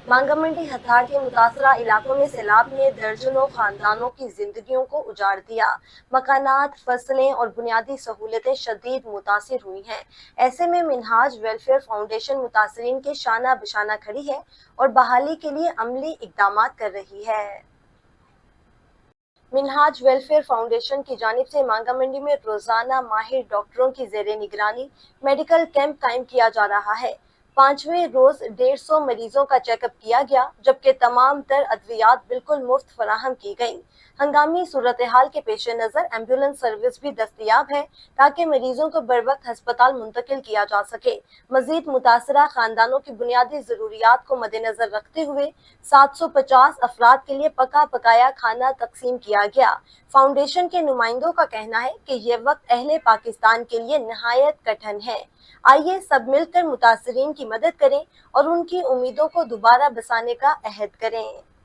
مانگا منڈی ہتھیار کے متاثرہ علاقوں میں سیلاب نے درجنوں خاندانوں کی زندگیوں کو اجاڑ دیا۔ مکانات، فصلیں اور بنیادی سہولتیں شدید متاثر ہوئی ہیں۔ ایسے میں منہاج ویلفیئر فاؤنڈیشن متاثرین کے شانہ بشانہ کھڑی ہے اور بحالی کے لیے عملی اقدامات کر رہی ہے۔ منہاج ویلفیئر فاؤنڈیشن کی جانب سے مانگا منڈی میں روزانہ ماہر ڈاکٹروں کی زیر نگرانی میڈیکل کیمپ قائم کیا جا رہا ہے۔ 5ویں روز 150 مریضوں کا چیک اپ کیا گیا، جبکہ تمام تر ادویات بالکل مفت فراہم کی گئیں۔ ہنگامی صورتحال کے پیش نظر ایمبولینس سروس بھی دستیاب ہے تاکہ مریضوں کو بروقت ہسپتال منتقل کیا جا سکے۔ مزید متاثرہ خاندانوں کی بنیادی ضروریات کو مد نظر رکھتے ہوئے 750 افراد کے لیے پکا پکایا کھانا تقسیم کیا گیا۔ فاؤنڈیشن کے نمائندوں کا کہنا ہے کہ یہ وقت اہل پاکستان کے لیے نہایت کٹھن ہے۔ آئیے سب مل کر متاثرین کی مدد کریں اور ان کی امیدوں کو دوبارہ بسانے کا عہد کریں۔